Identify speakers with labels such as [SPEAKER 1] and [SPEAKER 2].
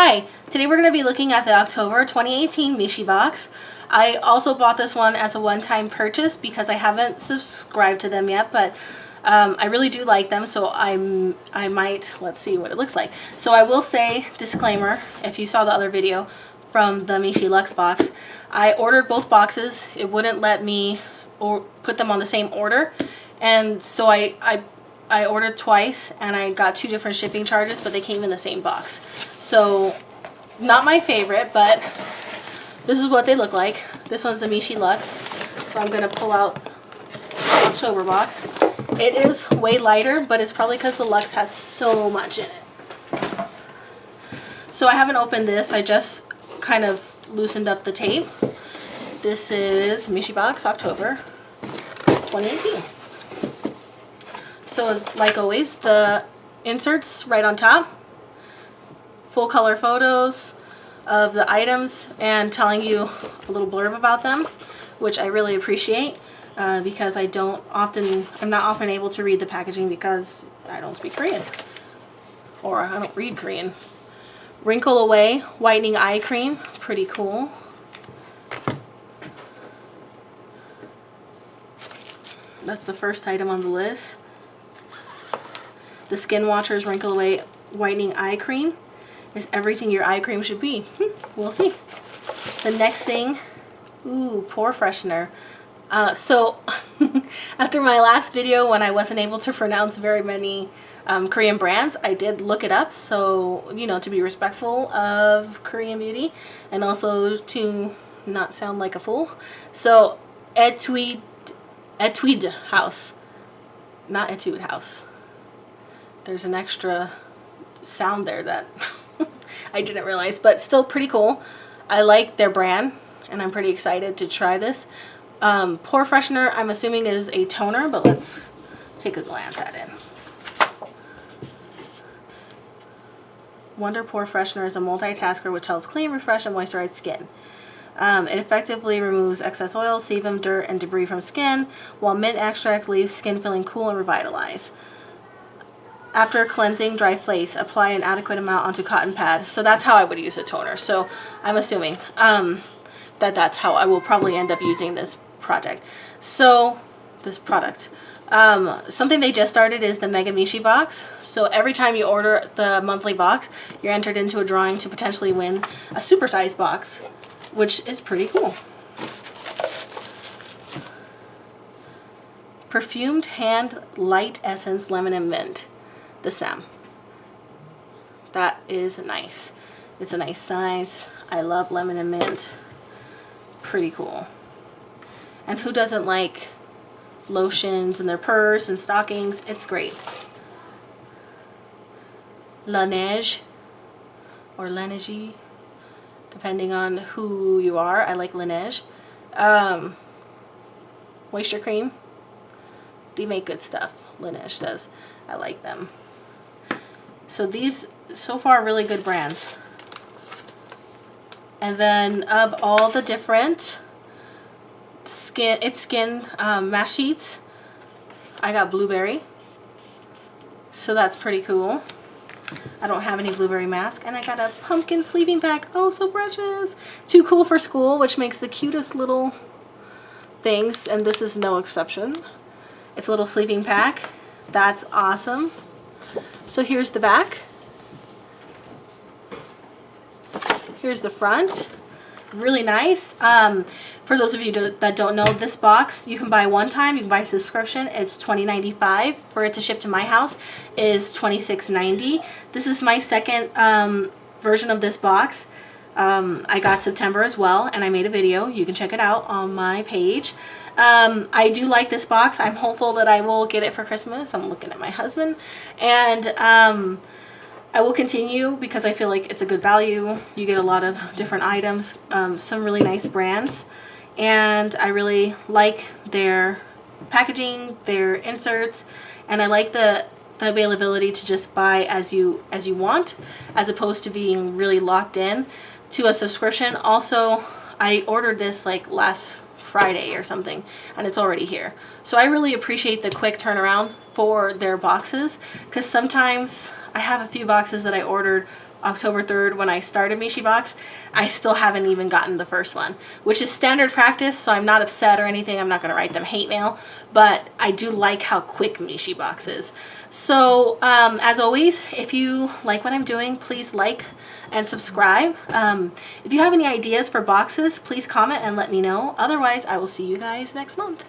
[SPEAKER 1] Hi, today we're going to be looking at the October 2018 MISHIBOX. I also bought this one as a one-time purchase because I haven't subscribed to them yet, but I really do like them, so I might, let's see what it looks like. So I will say, disclaimer, if you saw the other video from the MISHILUX box, I ordered both boxes. It wouldn't let me put them on the same order, and so I ordered twice and I got two different shipping charges, but they came in the same box. So not my favorite, but this is what they look like. This one's the MISHILUX. So I'm going to pull out the October box. It is way lighter, but it's probably because the Lux has so much in it. So I haven't opened this. I just kind of loosened up the tape. This is MISHIBOX October 2018. So as like always, the inserts right on top, full color photos of the items and telling you a little blurb about them, which I really appreciate because I'm not often able to read the packaging because I don't speak Korean, or I don't read Korean. Wrinkle Away Whitening Eye Cream, pretty cool. That's the first item on the list. The Skin Watchers Wrinkle Away Whitening Eye Cream is everything your eye cream should be. We'll see. The next thing, ooh, pore freshener. So after my last video when I wasn't able to pronounce very many Korean brands, I did look it up, so you know, to be respectful of Korean beauty and also to not sound like a fool. So Etude House, not Etude House. There's an extra sound there that I didn't realize, but still pretty cool. I like their brand and I'm pretty excited to try this. Pore freshener, I'm assuming is a toner, but let's take a glance at it. Wonder Pore Freshener is a multitasker which helps clean, refresh, and moisturize skin. It effectively removes excess oil, sebum, dirt, and debris from skin, while mint extract leaves skin feeling cool and revitalized. After cleansing dry flakes, apply an adequate amount onto cotton pad. So that's how I would use a toner. So I'm assuming that that's how I will probably end up using this product. So this product. Something they just started is the Mega MISHIBOX. So every time you order the monthly box, you're entered into a drawing to potentially win a supersized box, which is pretty cool. Perfumed Hand Light Essence Lemon and Mint. The SEM. That is nice. It's a nice size. I love lemon and mint. Pretty cool. And who doesn't like lotions in their purse and stockings? It's great. Laneige or Laneige, depending on who you are. I like Laneige. Moisture cream. They make good stuff. Laneige does. I like them. So these, so far, really good brands. And then of all the different skin mask sheets, I got blueberry. So that's pretty cool. I don't have any blueberry mask. And I got a pumpkin sleeping bag. Oh, so precious. Too cool for school, which makes the cutest little things. And this is no exception. It's a little sleeping pack. That's awesome. So here's the back. Here's the front. Really nice. For those of you that don't know, this box you can buy one time. You can buy a subscription. It's $20.95. For it to ship to my house is $26.90. This is my second version of this box. I got September as well, and I made a video. You can check it out on my page. I do like this box. I'm hopeful that I will get it for Christmas. I'm looking at my husband, and I will continue because I feel like it's a good value. You get a lot of different items, some really nice brands, and I really like their packaging, their inserts, and I like the availability to just buy as you want, as opposed to being really locked in to a subscription. Also, I ordered this like last Friday or something, and it's already here. So I really appreciate the quick turnaround for their boxes, because sometimes I have a few boxes that I ordered October 3rd when I started MISHIBOX, I still haven't even gotten the first one, which is standard practice, so I'm not upset or anything. I'm not going to write them hate mail, but I do like how quick MISHIBOX is. So as always, if you like what I'm doing, please like and subscribe. If you have any ideas for boxes, please comment and let me know. Otherwise, I will see you guys next month.